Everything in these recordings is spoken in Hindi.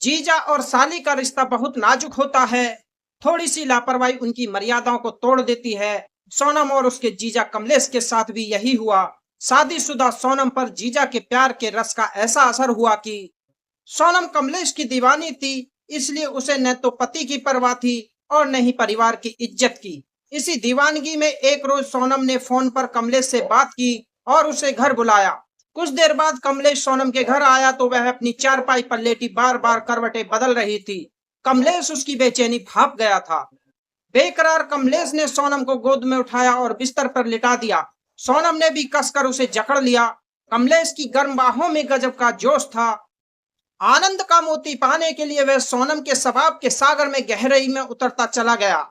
जीजा और साली का रिश्ता बहुत नाजुक होता है। थोड़ी सी लापरवाही उनकी मर्यादाओं को तोड़ देती है। सोनम और उसके जीजा कमलेश के साथ भी यही हुआ। शादीशुदा सोनम पर जीजा के प्यार के रस का ऐसा असर हुआ कि सोनम कमलेश की दीवानी थी, इसलिए उसे न तो पति की परवाह थी और न ही परिवार की इज्जत की। इसी दीवानगी में एक रोज सोनम ने फोन पर कमलेश से बात की और उसे घर बुलाया। कुछ देर बाद कमलेश सोनम के घर आया तो वह अपनी चारपाई पर लेटी बार बार करवटें बदल रही थी। कमलेश उसकी बेचैनी भाप गया था। बेकरार कमलेश ने सोनम को गोद में उठाया और बिस्तर पर लिटा दिया। सोनम ने भी कसकर उसे जकड़ लिया। कमलेश की गर्म बाहों में गजब का जोश था। आनंद का मोती पाने के लिए वह सोनम के सवाब के सागर में गहराई में उतरता चला गया।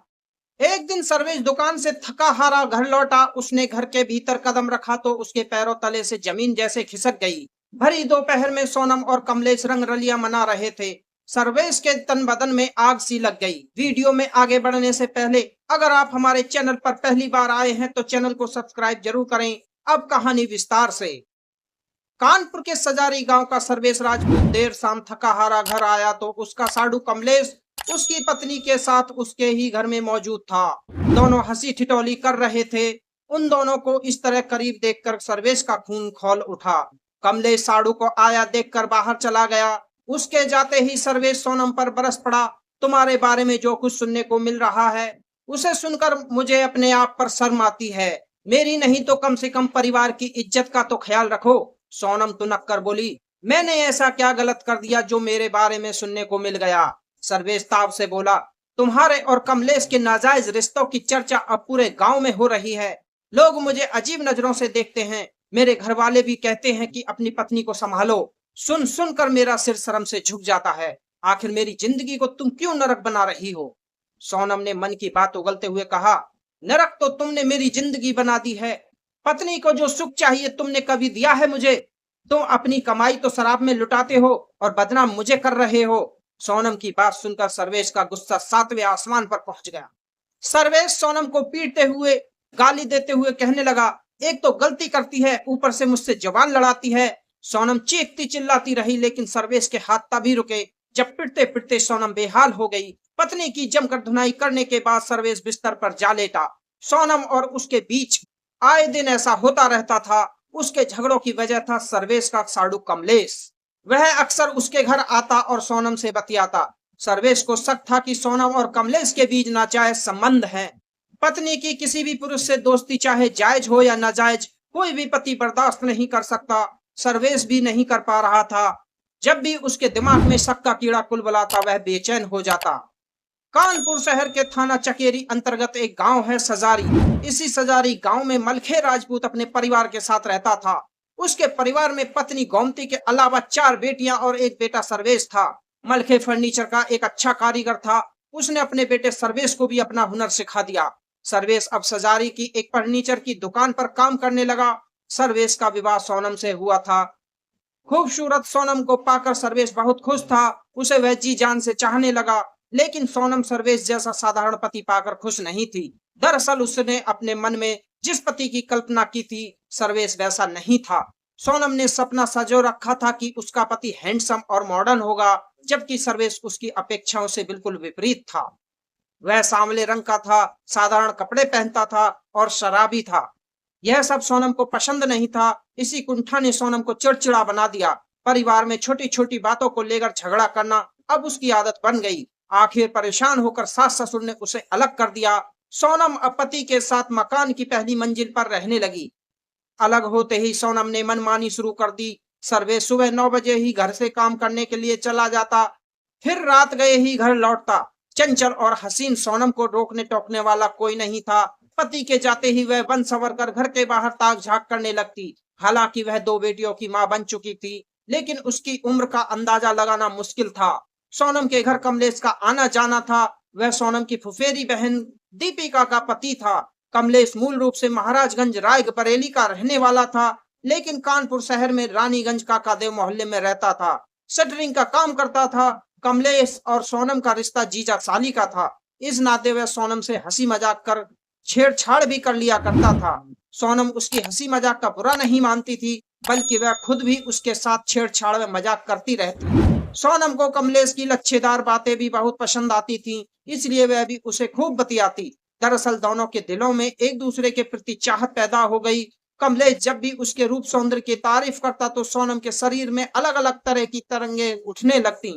एक दिन सर्वेश दुकान से थका हारा घर लौटा। उसने घर के भीतर कदम रखा तो उसके पैरों तले से जमीन जैसे खिसक गई। भरी दोपहर में सोनम और कमलेश रंग रलिया मना रहे थे। सर्वेश के तन बदन में आग सी लग गई। वीडियो में आगे बढ़ने से पहले अगर आप हमारे चैनल पर पहली बार आए हैं तो चैनल को सब्सक्राइब जरूर करें। अब कहानी विस्तार से। कानपुर के सजारी गांव का सर्वेश राजपूत देर शाम थका हारा घर आया तो उसका साडू कमलेश उसकी पत्नी के साथ उसके ही घर में मौजूद था। दोनों हंसी ठिठोली कर रहे थे। उन दोनों को इस तरह करीब देखकर सर्वेश का खून खौल उठा। कमलेश साडू को आया देखकर बाहर चला गया। उसके जाते ही सर्वेश सोनम पर बरस पड़ा। तुम्हारे बारे में जो कुछ सुनने को मिल रहा है उसे सुनकर मुझे अपने आप पर शर्म आती है। मेरी नहीं तो कम से कम परिवार की इज्जत का तो ख्याल रखो। सोनम तुनक कर बोली, मैंने ऐसा क्या गलत कर दिया जो मेरे बारे में सुनने को मिल गया। सर्वेश ताव से बोला, तुम्हारे और कमलेश के नाजायज रिश्तों की चर्चा अब पूरे गांव में हो रही है। लोग मुझे अजीब नजरों से देखते हैं। मेरे घर वाले भी कहते हैं कि अपनी पत्नी को संभालो। सुन सुन कर मेरा सिर शर्म से झुक जाता है। आखिर मेरी जिंदगी को तुम क्यों नरक बना रही हो। सोनम ने मन की बात उगलते हुए कहा, नरक तो तुमने मेरी जिंदगी बना दी है। पत्नी को जो सुख चाहिए तुमने कभी दिया है मुझे। तुम अपनी कमाई तो शराब में लुटाते हो और बदनाम मुझे कर रहे हो। सोनम की बात सुनकर सर्वेश का गुस्सा सातवें आसमान पर पहुंच गया। सर्वेश सोनम को पीटते हुए गाली देते हुए कहने लगा, एक तो गलती करती है, ऊपर से मुझसे जवान लड़ाती है। सोनम चीखती चिल्लाती रही लेकिन सर्वेश के हाथ तभी रुके जब पिटते पिटते सोनम बेहाल हो गई। पत्नी की जमकर धुनाई करने के बाद सर्वेश बिस्तर पर जा लेटा। सोनम और उसके बीच आए दिन ऐसा होता रहता था। उसके झगड़ों की वजह था सर्वेश का साडू कमलेश। वह अक्सर उसके घर आता और सोनम से बतियाता। सर्वेश को शक था कि सोनम और कमलेश के बीच नाजायज संबंध हैं। पत्नी की किसी भी पुरुष से दोस्ती चाहे जायज हो या नाजायज, कोई भी पति बर्दाश्त नहीं कर सकता। सर्वेश भी नहीं कर पा रहा था। जब भी उसके दिमाग में शक का कीड़ा कुलबुलाता वह बेचैन हो जाता। कानपुर शहर के थाना चकेरी अंतर्गत एक गांव है सजारी। इसी सजारी गांव में मलखे राजपूत अपने परिवार के साथ रहता था। उसके परिवार में पत्नी गोमती के अलावा 4 बेटियां और एक बेटा सर्वेश था। मलखे फर्नीचर का एक अच्छा कारीगर था। उसने अपने बेटे सर्वेश को भी अपना हुनर सिखा दिया। सर्वेश अब सजारी की एक फर्नीचर की दुकान पर काम करने लगा। सर्वेश का विवाह सोनम से हुआ था। खूबसूरत सोनम को पाकर सर्वेश बहुत खुश था। उसे वह जी जान से चाहने लगा। लेकिन सोनम सर्वेश जैसा साधारण पति पाकर खुश नहीं थी। दरअसल उसने अपने मन में जिस पति की कल्पना की थी सर्वेश वैसा नहीं था। सोनम ने सपना सजो रखा था कि उसका पति हैंडसम और मॉडर्न होगा, जबकि सर्वेश उसकी अपेक्षाओं से बिल्कुल विपरीत था। वह सांवले रंग का था, साधारण कपड़े पहनता था और शराबी था। यह सब सोनम को पसंद नहीं था। इसी कुंठा ने सोनम को चिड़चिड़ा बना दिया। परिवार में छोटी छोटी बातों को लेकर झगड़ा करना अब उसकी आदत बन गई। आखिर परेशान होकर सास ससुर ने उसे अलग कर दिया। सोनम अब पति के साथ मकान की पहली मंजिल पर रहने लगी। अलग होते ही सोनम ने मनमानी शुरू कर दी। सर्वेश सुबह 9 बजे ही घर से काम करने के लिए चला जाता, फिर रात गए ही घर लौटता। चंचल और हसीन सोनम को रोकने टोकने वाला कोई नहीं था। पति के जाते ही वह बन संवर कर घर के बाहर ताक झांक करने लगती। हालांकि वह 2 बेटियों की मां बन चुकी थी, लेकिन उसकी उम्र का अंदाजा लगाना मुश्किल था। सोनम के घर कमलेश का आना जाना था। वह सोनम की फुफेरी बहन दीपिका का पति था। कमलेश मूल रूप से महाराजगंज रायबरेली का रहने वाला था, लेकिन कानपुर शहर में रानीगंज काकादेव मोहल्ले में रहता था। शटरिंग का काम करता था। कमलेश और सोनम का रिश्ता जीजा साली का था। इस नाते वह सोनम से हंसी मजाक कर छेड़छाड़ भी कर लिया करता था। सोनम उसकी हंसी मजाक का बुरा नहीं मानती थी, बल्कि वह खुद भी उसके साथ छेड़छाड़ में मजाक करती रहती। सोनम को कमलेश की लच्छेदार बातें भी बहुत पसंद आती थीं, इसलिए वह भी उसे खूब बतियाती। दरअसल दोनों के दिलों में एक दूसरे के प्रति चाहत पैदा हो गई। कमलेश जब भी उसके रूप सौंदर्य की तारीफ करता तो सोनम के शरीर में अलग अलग तरह की तरंगे उठने लगती।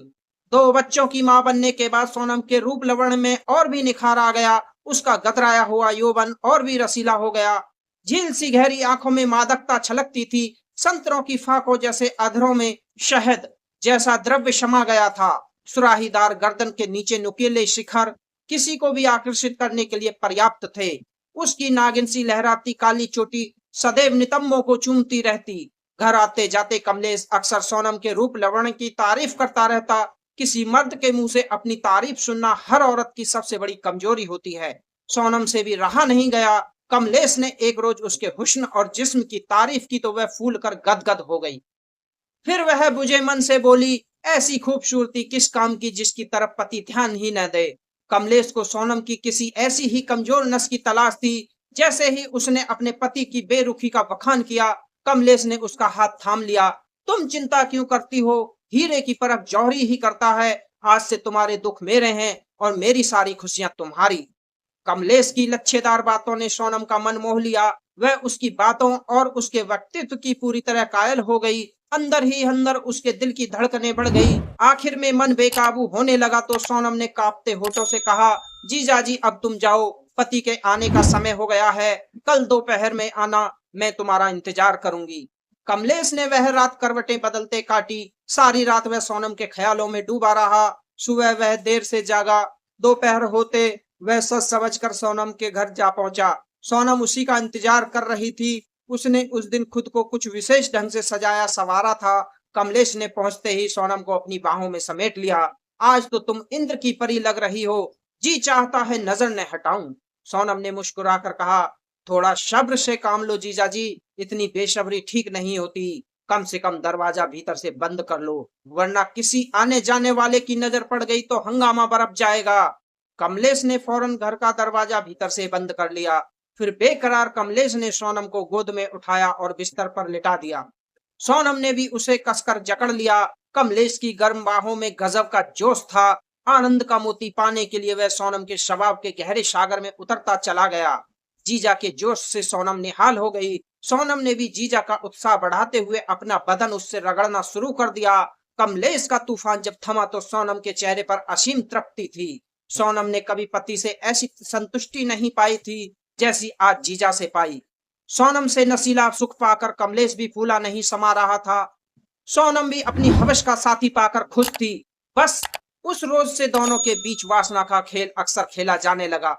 दो बच्चों की मां बनने के बाद सोनम के रूप लवण में और भी निखार आ गया। उसका गतराया हुआ यौवन और भी रसीला हो गया। झील सी गहरी आंखों में मादकता छलकती थी। संतरों की फाकों जैसे अधरों में शहद जैसा द्रव्य समा गया था। सुराहीदार गर्दन के नीचे नुकीले शिखर किसी को भी आकर्षित करने के लिए पर्याप्त थे। उसकी नागिन सी लहराती काली चोटी सदैव नितंबों को चूमती रहती। घर आते जाते कमलेश अक्सर सोनम के रूप लवण की तारीफ करता रहता। किसी मर्द के मुंह से अपनी तारीफ सुनना हर औरत की सबसे बड़ी कमजोरी होती है। सोनम से भी रहा नहीं गया। कमलेश ने एक रोज उसके हुस्न और जिस्म की तारीफ की तो वह फूल कर गदगद हो गई। फिर वह बुझे मन से बोली, ऐसी खूबसूरती किस काम की जिसकी तरफ पति ध्यान ही न दे। कमलेश को सोनम की किसी ऐसी ही कमजोर नस की तलाश थी। जैसे ही उसने अपने पति की बेरुखी का बखान किया, कमलेश ने उसका हाथ थाम लिया। तुम चिंता क्यों करती हो? हीरे की परख जौहरी ही करता है। आज से तुम्हारे दुख मेरे हैं और मेरी सारी खुशियां तुम्हारी। कमलेश की लच्छेदार बातों ने सोनम का मन मोह लिया। वह उसकी बातों और उसके व्यक्तित्व की पूरी तरह कायल हो गई। अंदर ही अंदर उसके दिल की धड़कनें बढ़ गई। आखिर में मन बेकाबू होने लगा तो सोनम ने कांपते होठों से कहा, जीजा जी अब तुम जाओ, पति के आने का समय हो गया है। कल दोपहर में आना, मैं तुम्हारा इंतजार करूंगी। कमलेश ने वह रात करवटें बदलते काटी। सारी रात वह सोनम के ख्यालों में डूबा रहा। सुबह वह देर से जागा। दोपहर होते वह सच समझ कर सोनम के घर जा पहुंचा। सोनम उसी का इंतजार कर रही थी। उसने उस दिन खुद को कुछ विशेष ढंग से सजाया सवारा था। कमलेश ने पहुंचते ही सोनम को अपनी बाहों में समेट लिया। आज तो तुम इंद्र की परी लग रही हो, जी चाहता है नजर न हटाऊं। सोनम ने मुस्कुराकर कहा, थोड़ा सब्र से काम लो जीजा जी, इतनी बेसब्री ठीक नहीं होती। कम से कम दरवाजा भीतर से बंद कर लो, वरना किसी आने जाने वाले की नजर पड़ गई तो हंगामा बरप जाएगा। कमलेश ने फौरन घर का दरवाजा भीतर से बंद कर लिया। फिर बेकरार कमलेश ने सोनम को गोद में उठाया और बिस्तर पर लिटा दिया। सोनम ने भी उसे कसकर जकड़ लिया। कमलेश की गर्म बाहों में गजब का जोश था। आनंद का मोती पाने के लिए वह सोनम के शबाब के गहरे सागर में उतरता चला गया। जीजा के जोश से सोनम निहाल हो गई। सोनम ने भी जीजा का उत्साह बढ़ाते हुए अपना बदन उससे रगड़ना शुरू कर दिया। कमलेश का तूफान जब थमा तो सोनम के चेहरे पर असीम तृप्ति थी। सोनम ने कभी पति से ऐसी संतुष्टि नहीं पाई थी जैसी आज जीजा से पाई। सोनम से नशीला सुख पाकर कमलेश भी फूला नहीं समा रहा था। सोनम भी अपनी हवस का साथी पाकर खुश थी। बस उस रोज से दोनों के बीच वासना का खेल अक्सर खेला जाने लगा।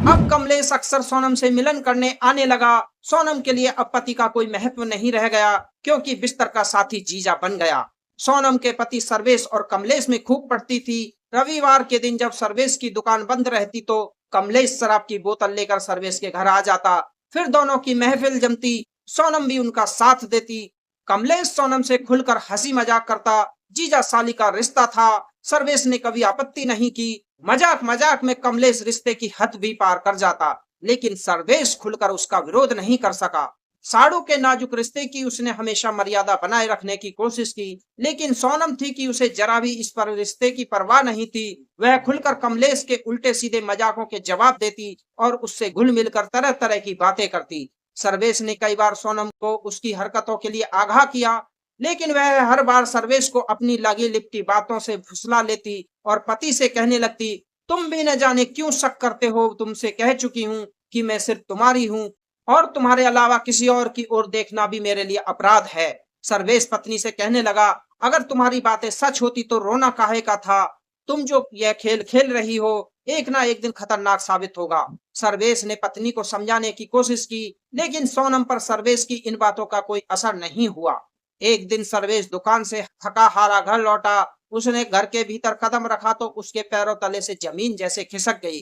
अब कमलेश अक्सर सोनम से मिलन करने आने लगा। सोनम के लिए अब पति का कोई महत्व नहीं रह गया, क्योंकि बिस्तर का साथी जीजा बन गया। सोनम के पति सर्वेश और कमलेश में खूब पड़ती थी। रविवार के दिन जब सर्वेश की दुकान बंद रहती तो कमलेश शराब की बोतल लेकर सर्वेश के घर आ जाता। फिर दोनों की महफिल जमती। सोनम भी उनका साथ देती। कमलेश सोनम से खुलकर हंसी मजाक करता। जीजा साली का रिश्ता था, सर्वेश ने कभी आपत्ति नहीं की। मजाक मजाक में कमलेश रिश्ते की हद भी पार कर जाता, लेकिन सर्वेश खुलकर उसका विरोध नहीं कर सका। साड़ू के नाजुक रिश्ते की उसने हमेशा मर्यादा बनाए रखने की कोशिश की, लेकिन सोनम थी कि उसे जरा भी इस पर रिश्ते की परवाह नहीं थी। वह खुलकर कमलेश के उल्टे सीधे मजाकों के जवाब देती और उससे घुल मिलकर तरह तरह की बातें करती। सर्वेश ने कई बार सोनम को उसकी हरकतों के लिए आगाह किया, लेकिन वह हर बार सर्वेश को अपनी लगी लिपटी बातों से फुसला लेती और पति से कहने लगती, तुम भी न जाने क्यों शक करते हो, तुमसे कह चुकी हूँ कि मैं सिर्फ तुम्हारी हूँ और तुम्हारे अलावा किसी और की ओर देखना भी मेरे लिए अपराध है। सर्वेश पत्नी से कहने लगा, अगर तुम्हारी बातें सच होती तो रोना काहे का था? तुम जो यह खेल खेल रही हो एक ना एक दिन खतरनाक साबित होगा। सर्वेश ने पत्नी को समझाने की कोशिश की, लेकिन सोनम पर सर्वेश की इन बातों का कोई असर नहीं हुआ। एक दिन सर्वेश दुकान से थका हारा घर लौटा। उसने घर के भीतर कदम रखा तो उसके पैरों तले से जमीन जैसे खिसक गई।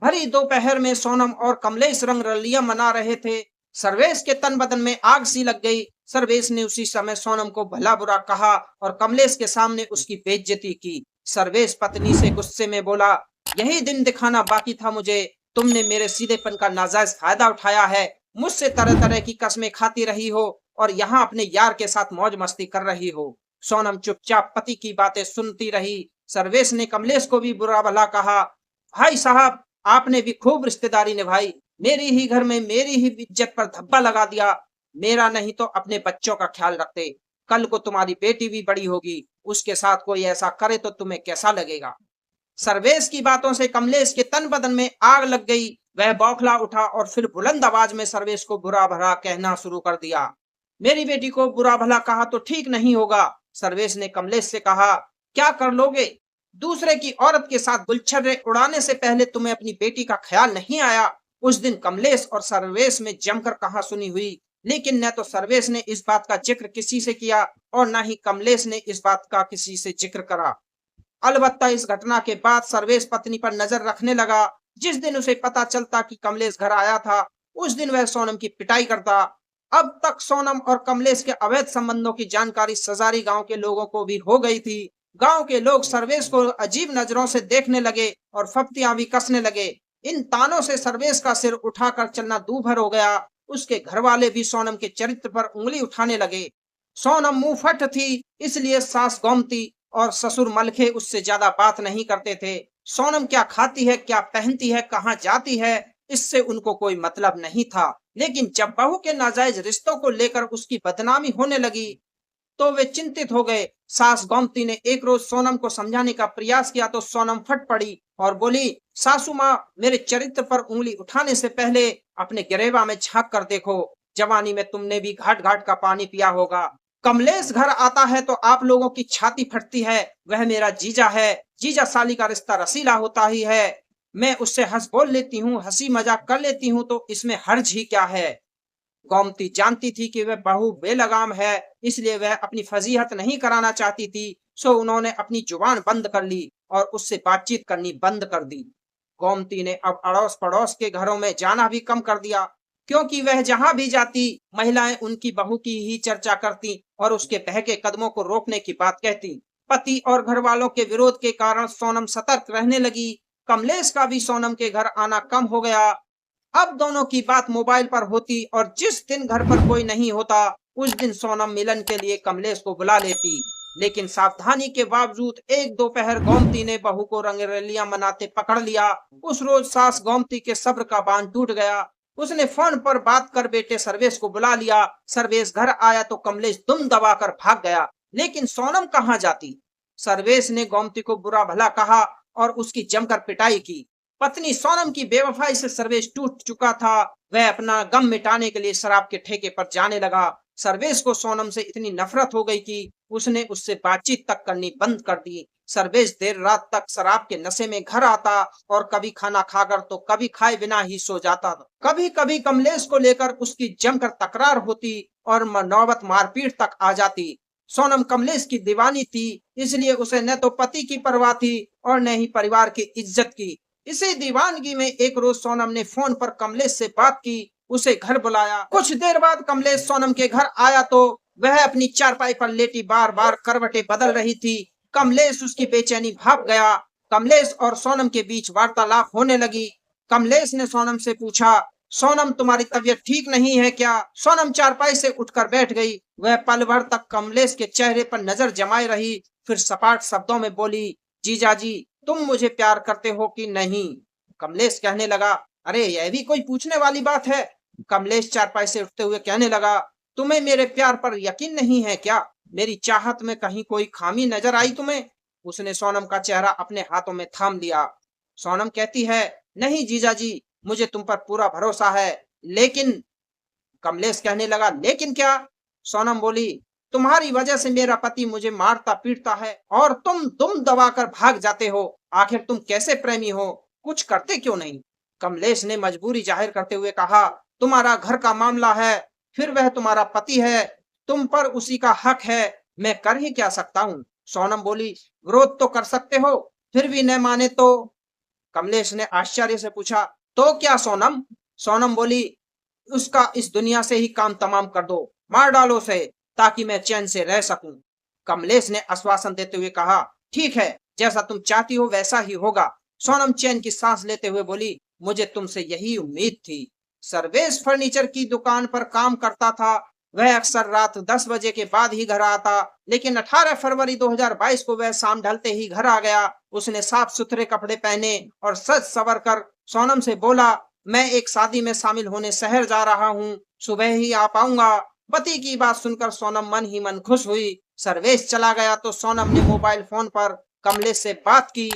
भरी दोपहर में सोनम और कमलेश रंग रलियां मना रहे थे। सर्वेश के तन बदन में आग सी लग गई। सर्वेश ने उसी समय सोनम को भला बुरा कहा और कमलेश के सामने उसकी बेइज्जती की। सर्वेश पत्नी से गुस्से में बोला, यही दिन दिखाना बाकी था मुझे। तुमने मेरे सीधेपन का नाजायज फायदा उठाया है। मुझसे तरह तरह की कस्में खाती रही हो और यहाँ अपने यार के साथ मौज मस्ती कर रही हो। सोनम चुपचाप पति की बातें सुनती रही। सर्वेश ने कमलेश को भी बुरा भला कहा। भाई साहब, आपने भी खूब रिश्तेदारी निभाई, मेरी ही घर में मेरी ही इज्जत पर धब्बा लगा दिया। मेरा नहीं तो अपने बच्चों का ख्याल रखते। कल को तुम्हारी बेटी भी बड़ी होगी, उसके साथ कोई ऐसा करे तो तुम्हें कैसा लगेगा। सर्वेश की बातों से कमलेश के तन बदन में आग लग गई। वह बौखला उठा और फिर बुलंद आवाज में सर्वेश को बुरा भला कहना शुरू कर दिया। मेरी बेटी को बुरा भला कहा तो ठीक नहीं होगा। सर्वेश ने कमलेश से कहा, क्या कर लोगे? दूसरे की औरत के साथ गुलछर्रे उड़ाने से पहले तुम्हें अपनी बेटी का ख्याल नहीं आया? उस दिन कमलेश और सर्वेश में जमकर कहा सुनी हुई, लेकिन न तो सर्वेश ने इस बात का जिक्र किसी से किया और न ही कमलेश ने इस बात का किसी से जिक्र करा। अलबत्ता इस घटना के बाद सर्वेश पत्नी पर नजर रखने लगा। जिस दिन उसे पता चलता कि कमलेश घर आया था, उस दिन वह सोनम की पिटाई करता। अब तक सोनम और कमलेश के अवैध संबंधों की जानकारी सजारी गांव के लोगों को भी हो गई थी। गांव के लोग सर्वेश को अजीब नजरों से देखने लगे और फप्तियां भी कसने लगे। इन तानों से सर्वेश का सिर उठाकर चलना दूभर हो गया। उसके घर वाले भी सोनम के चरित्र पर उंगली उठाने लगे। सोनम मुंहफट थी, इसलिए सास गोमती और ससुर मलखे उससे ज्यादा बात नहीं करते थे। सोनम क्या खाती है, क्या पहनती है, कहाँ जाती है, इससे उनको कोई मतलब नहीं था। लेकिन जब बहू के नाजायज रिश्तों को लेकर उसकी बदनामी होने लगी तो वे चिंतित हो गए। सास गोमती ने एक रोज सोनम को समझाने का प्रयास किया तो सोनम फट पड़ी और बोली, सासू माँ, मेरे चरित्र पर उंगली उठाने से पहले अपने गिरेबा में झांक कर देखो। जवानी में तुमने भी घाट घाट का पानी पिया होगा। कमलेश घर आता है तो आप लोगों की छाती फटती है। वह मेरा जीजा है। जीजा साली का रिश्ता रसीला होता ही है। मैं उससे हंस बोल लेती हूँ, हंसी मजाक कर लेती हूँ, तो इसमें हर्ज ही क्या है। गोमती जानती थी कि वह बहू बेलगाम है, इसलिए वह अपनी फजीहत नहीं कराना चाहती थी। सो उन्होंने अपनी जुबान बंद कर ली और उससे बातचीत करनी बंद कर दी। गोमती ने अब अड़ोस पड़ोस के घरों में जाना भी कम कर दिया, क्योंकि वह जहां भी जाती महिलाएं उनकी बहू की ही चर्चा करती और उसके बहके कदमों को रोकने की बात कहती। पति और घर वालों के विरोध के कारण सोनम सतर्क रहने लगी। कमलेश का भी सोनम के घर आना कम हो गया। अब दोनों की बात मोबाइल पर होती और जिस दिन घर पर कोई नहीं होता, उस दिन सोनम मिलन के लिए कमलेश को बुला लेती। लेकिन सावधानी के बावजूद एक दोपहर गोमती ने बहू को रंगरलियां मनाते पकड़ लिया। उस रोज सास गोमती के सब्र का बांध टूट गया। उसने फोन पर बात कर बेटे सर्वेश को बुला लिया। सर्वेश घर आया तो कमलेश दुम दबाकर भाग गया। लेकिन सोनम कहाँ जाती? सर्वेश ने गोमती को बुरा भला कहा और उसकी जमकर पिटाई की। पत्नी सोनम की बेवफाई से सर्वेश टूट चुका था। वह अपना गम मिटाने के लिए शराब के ठेके पर जाने लगा। सर्वेश को सोनम से इतनी नफरत हो गई कि उसने उससे बातचीत तक करनी बंद कर दी। सर्वेश देर रात तक शराब के नशे में घर आता और कभी खाना खाकर तो कभी खाए बिना ही सो जाता। कभी कभी कमलेश को लेकर उसकी जमकर तकरार होती और नौबत मारपीट तक आ जाती। सोनम कमलेश की दीवानी थी, इसलिए उसे न तो पति की परवाह थी और न ही परिवार की इज्जत की। इसी दीवानगी में एक रोज सोनम ने फोन पर कमलेश से बात की, उसे घर बुलाया। कुछ देर बाद कमलेश सोनम के घर आया तो वह अपनी चारपाई पर लेटी बार बार करवटें बदल रही थी। कमलेश उसकी बेचैनी भाप गया। कमलेश और सोनम के बीच वार्तालाप होने लगी। कमलेश ने सोनम से पूछा, सोनम, तुम्हारी तबीयत ठीक नहीं है क्या? सोनम चारपाई से उठकर बैठ गई। वह पल भर तक कमलेश के चेहरे पर नजर जमाए रही, फिर सपाट शब्दों में बोली, जीजाजी, तुम मुझे प्यार करते हो कि नहीं? कमलेश कहने लगा, अरे यह भी कोई पूछने वाली बात है? कमलेश चारपाई से उठते हुए कहने लगा, तुम्हें मेरे प्यार पर यकीन नहीं है क्या? मेरी चाहत में कहीं कोई खामी नजर आई तुम्हें? उसने सोनम का चेहरा अपने हाथों में थाम लिया। सोनम कहती है, नहीं जीजाजी, मुझे तुम पर पूरा भरोसा है। लेकिन कमलेश कहने लगा, लेकिन क्या? सोनम बोली, तुम्हारी वजह से मेरा पति मुझे मारता पीटता है और तुम दुम दबाकर भाग जाते हो। आखिर तुम कैसे प्रेमी हो? कुछ करते क्यों नहीं? कमलेश ने मजबूरी जाहिर करते हुए कहा, तुम्हारा घर का मामला है, फिर वह तुम्हारा पति है, तुम पर उसी का हक है, मैं कर ही क्या सकता हूँ? सोनम बोली, विरोध तो कर सकते हो, फिर भी न माने तो? कमलेश ने आश्चर्य से पूछा, तो क्या सोनम? सोनम बोली, उसका इस दुनिया से ही काम तमाम कर दो, मार डालो उसे, ताकि मैं चैन से रह सकूं। कमलेश ने आश्वासन देते हुए कहा, ठीक है, जैसा तुम चाहती हो वैसा ही होगा। सोनम चैन की सांस लेते हुए बोली, मुझे तुमसे यही उम्मीद थी। सर्वेश फर्नीचर की दुकान पर काम करता था। वह अक्सर रात 10 बजे के बाद ही घर आता, लेकिन 18 फरवरी 2022 को वह शाम ढलते ही घर आ गया। उसने साफ सुथरे कपड़े पहने और सज सवर कर सोनम से बोला, मैं एक शादी में शामिल होने शहर जा रहा हूँ, सुबह ही आ पाऊंगा। पति की बात सुनकर सोनम मन ही मन खुश हुई। सर्वेश चला गया तो सोनम ने मोबाइल फोन पर कमलेश से बात की।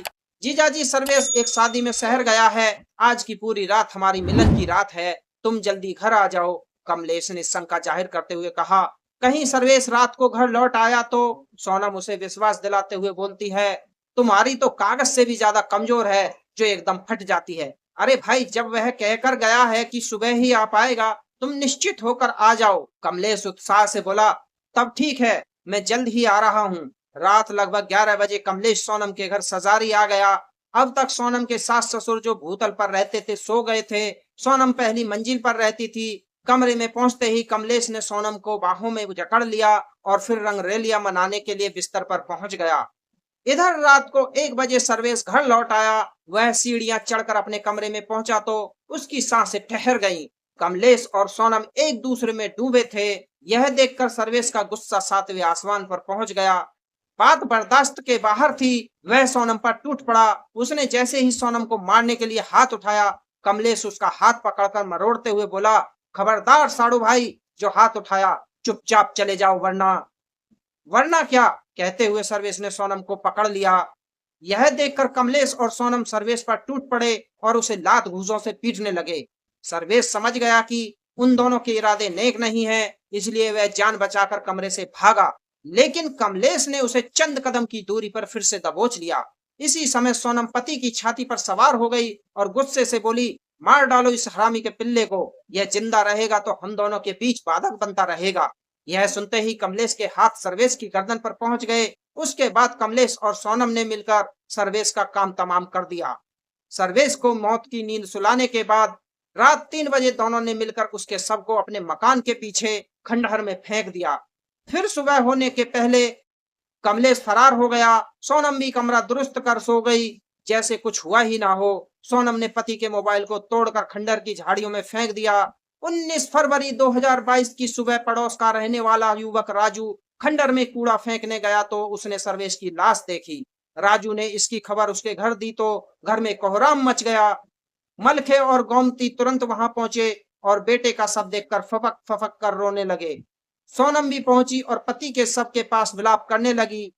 जीजाजी, सर्वेश एक शादी में शहर गया है, आज की पूरी रात हमारी मिलन की रात है, तुम जल्दी घर आ जाओ। कमलेश ने शंका जाहिर करते हुए कहा, कहीं सर्वेश रात को घर लौट आया तो? सोनम उसे विश्वास दिलाते हुए बोलती है, तुम्हारी तो कागज से भी ज्यादा कमजोर है, जो एकदम फट जाती है। अरे भाई, जब वह कहकर गया है कि सुबह ही आ पाएगा, तुम निश्चित होकर आ जाओ। कमलेश उत्साह से बोला, तब ठीक है, मैं जल्द ही आ रहा हूँ। रात लगभग 11 बजे कमलेश सोनम के घर सजारी आ गया। अब तक सोनम के सास ससुर जो भूतल पर रहते थे सो गए थे। सोनम पहली मंजिल पर रहती थी। कमरे में पहुंचते ही कमलेश ने सोनम को बाहों में जकड़ लिया और फिर रंगरेलिया मनाने के लिए बिस्तर पर पहुंच गया। इधर रात को 1 बजे सर्वेश घर लौट आया। वह सीढ़ियां चढ़कर अपने कमरे में पहुंचा तो उसकी सांसें ठहर गईं। कमलेश और सोनम एक दूसरे में डूबे थे। यह देखकर सर्वेश का गुस्सा 7वें आसमान पर पहुंच गया। बात बर्दाश्त के बाहर थी। वह सोनम पर टूट पड़ा। उसने जैसे ही सोनम को मारने के लिए हाथ उठाया, कमलेश उसका हाथ पकड़कर मरोड़ते हुए बोला, खबरदार साड़ू भाई, जो हाथ उठाया चुपचाप चले जाओ, वरना। वरना क्या? कहते हुए सर्वेश ने सोनम को पकड़ लिया। यह देखकर कमलेश और सोनम सर्वेश पर टूट पड़े और उसे लात घूंसों से पीटने लगे। सर्वेश समझ गया कि उन दोनों के इरादे नेक नहीं है, इसलिए वह जान बचाकर कमरे से भागा। लेकिन कमलेश ने उसे चंद कदम की दूरी पर फिर से दबोच लिया। इसी समय सोनम पति की छाती पर सवार हो गई और गुस्से से बोली, मार डालो इस हरामी के पिल्ले को, यह जिंदा रहेगा तो हम दोनों के बीच बाधक बनता रहेगा। यह सुनते ही कमलेश के हाथ सर्वेश की गर्दन पर पहुंच गए। उसके बाद कमलेश और सोनम ने मिलकर सर्वेश का काम तमाम कर दिया। सर्वेश को मौत की नींद सुलाने के बाद रात 3 बजे दोनों ने मिलकर उसके शव को अपने मकान के पीछे खंडहर में फेंक दिया। फिर सुबह होने के पहले कमलेश फरार हो गया। सोनम भी कमरा दुरुस्त कर सो गई, जैसे कुछ हुआ ही ना हो। सोनम ने पति के मोबाइल को तोड़कर खंडहर की झाड़ियों में फेंक दिया। 19 फरवरी 2022 की सुबह पड़ोस का रहने वाला युवक राजू खंडहर में कूड़ा फेंकने गया तो उसने सर्वेश की लाश देखी। राजू ने इसकी खबर उसके घर दी तो घर में कोहराम मच गया। मलखे और गोमती तुरंत वहां पहुंचे और बेटे का शव देखकर फपक फपक कर रोने लगे। सोनम भी पहुंची और पति के शव के पास विलाप करने लगी।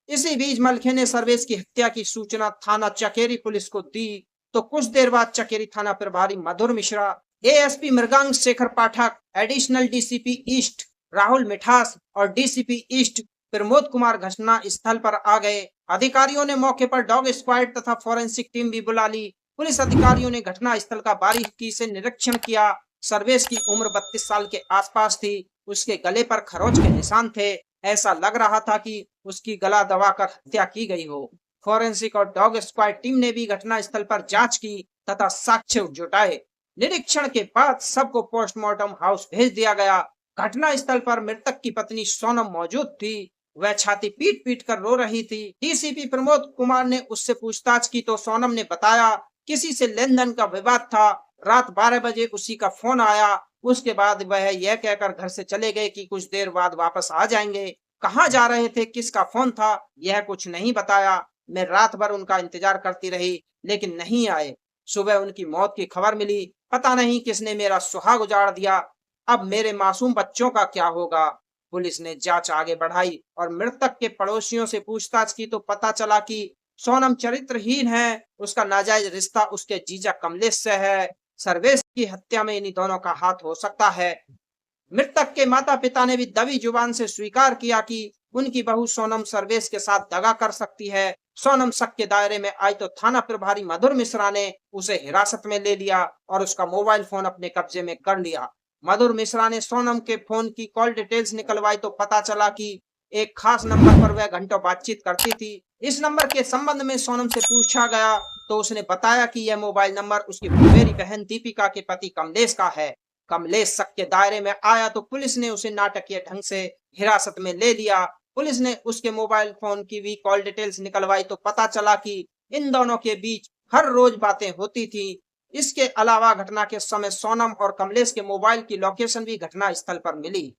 इसी बीच मलखे ने सर्वेश की हत्या की सूचना थाना चकेरी पुलिस को दी तो कुछ देर बाद चकेरी थाना प्रभारी मधुर मिश्रा, एएसपी मृगांक शेखर पाठक, एडिशनल डीसीपी ईस्ट राहुल मिठास और डीसीपी ईस्ट प्रमोद कुमार घटना स्थल पर आ गए। अधिकारियों ने मौके पर डॉग स्क्वाड तथा फोरेंसिक टीम भी बुला ली। पुलिस अधिकारियों ने घटना स्थल का बारीकी से निरीक्षण किया। सर्वेश की उम्र 32 साल के आसपास थी। उसके गले पर खरोच के निशान थे। ऐसा लग रहा था कि उसकी गला दबाकर हत्या की गई हो। फोरेंसिक और डॉग स्क्वाड टीम ने भी घटना स्थल पर जांच की तथा साक्ष्य जुटाए। निरीक्षण के बाद सबको पोस्टमार्टम हाउस भेज दिया गया। घटना स्थल पर मृतक की पत्नी सोनम मौजूद थी। वह छाती पीट पीट कर रो रही थी। डीसीपी प्रमोद कुमार ने उससे पूछताछ की तो सोनम ने बताया किसी से लेन देन का विवाद था। रात 12 बजे उसी का फोन आया। उसके बाद वह यह कहकर घर से चले गए कि कुछ देर बाद वापस आ जाएंगे। कहाँ जा रहे थे, किसका फोन था, यह कुछ नहीं बताया। मैं रात भर उनका इंतजार करती रही लेकिन नहीं आए। सुबह उनकी मौत की खबर मिली। पता नहीं किसने मेरा सुहाग उजाड़ दिया। अब मेरे मासूम बच्चों का क्या होगा? पुलिस ने जांच आगे बढ़ाई और मृतक के पड़ोसियों से पूछताछ की तो पता चला कि सोनम चरित्रहीन है। उसका नाजायज रिश्ता उसके जीजा कमलेश से है। सर्वेश की हत्या में इन्हीं दोनों का हाथ हो सकता है। मृतक के माता पिता ने भी दबी जुबान से स्वीकार किया कि उनकी बहू सोनम सर्वेश के साथ दगा कर सकती है। सोनम शक के दायरे में आई तो थाना प्रभारी मधुर मिश्रा ने उसे हिरासत में ले लिया और उसका मोबाइल फोन अपने कब्जे में कर लिया। मधुर मिश्रा ने सोनम के फोन की कॉल डिटेल्स निकलवाई तो पता चला कि एक खास नंबर पर वह घंटों बातचीत करती थी। इस नंबर के संबंध में सोनम से पूछा गया तो उसने बताया कि यह मोबाइल नंबर उसकी फुफेरी बहन दीपिका के पति कमलेश का है। कमलेश शक के दायरे में आया तो पुलिस ने उसे नाटकीय ढंग से हिरासत में ले लिया। पुलिस ने उसके मोबाइल फोन की भी कॉल डिटेल्स निकलवाई तो पता चला कि इन दोनों के बीच हर रोज बातें होती थी। इसके अलावा घटना के समय सोनम और कमलेश के मोबाइल की लोकेशन भी घटना स्थल पर मिली।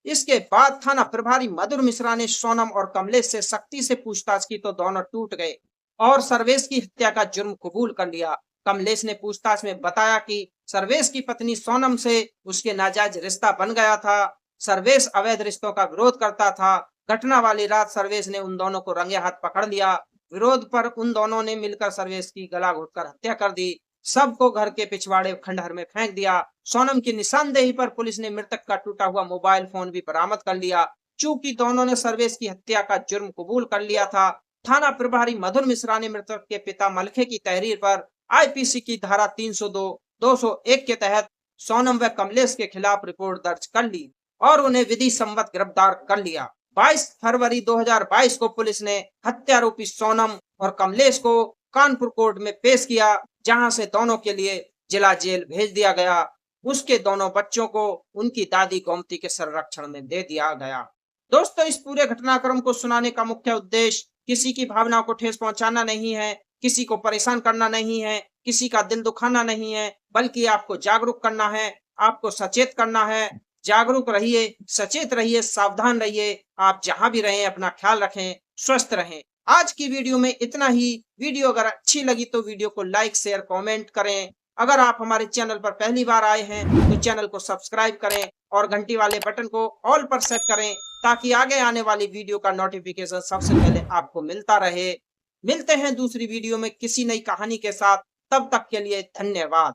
इसके बाद थाना प्रभारी मधुर मिश्रा ने सोनम और कमलेश से सख्ती से पूछताछ की तो दोनों टूट गए और सर्वेश की हत्या का जुर्म कबूल कर लिया। कमलेश ने पूछताछ में बताया कि सर्वेश की पत्नी सोनम से उसके नाजायज रिश्ता बन गया था। सर्वेश अवैध रिश्तों का विरोध करता था। घटना वाली रात सर्वेश ने उन दोनों को रंगे हाथ पकड़ लिया। विरोध पर उन दोनों ने मिलकर सर्वेश की गला घोटकर हत्या कर दी। सबको घर के पिछवाड़े खंडहर में फेंक दिया। सोनम की निशानदेही पर पुलिस ने मृतक का टूटा हुआ मोबाइल फोन भी बरामद कर लिया। चूंकि दोनों ने सर्वेश की हत्या का जुर्म कबूल कर लिया था, थाना प्रभारी मधुर मिश्रा ने मृतक के पिता मलखे की तहरीर पर आईपीसी की धारा 302, 201 के तहत सोनम व कमलेश के खिलाफ रिपोर्ट दर्ज कर ली और उन्हें विधि सम्मत गिरफ्तार कर लिया। 22 फरवरी 2022 को पुलिस ने हत्यारोपी सोनम और कमलेश को कानपुर कोर्ट में पेश किया, जहां से दोनों के लिए जिला जेल भेज दिया गया। उसके दोनों बच्चों को उनकी दादी गोमती के संरक्षण में दे दिया गया। दोस्तों, इस पूरे घटनाक्रम को सुनाने का मुख्य उद्देश्य किसी की भावना को ठेस पहुंचाना नहीं है, किसी को परेशान करना नहीं है, किसी का दिल दुखाना नहीं है, बल्कि आपको जागरूक करना है, आपको सचेत करना है। जागरूक रहिए, सचेत रहिए, सावधान रहिए। आप जहां भी रहें अपना ख्याल रखें, स्वस्थ रहें। आज की वीडियो में इतना ही। वीडियो अगर अच्छी लगी तो वीडियो को लाइक, शेयर, कमेंट करें। अगर आप हमारे चैनल पर पहली बार आए हैं तो चैनल को सब्सक्राइब करें और घंटी वाले बटन को ऑल पर सेट करें, ताकि आगे आने वाली वीडियो का नोटिफिकेशन सबसे पहले आपको मिलता रहे। मिलते हैं दूसरी वीडियो में किसी नई कहानी के साथ। तब तक के लिए धन्यवाद।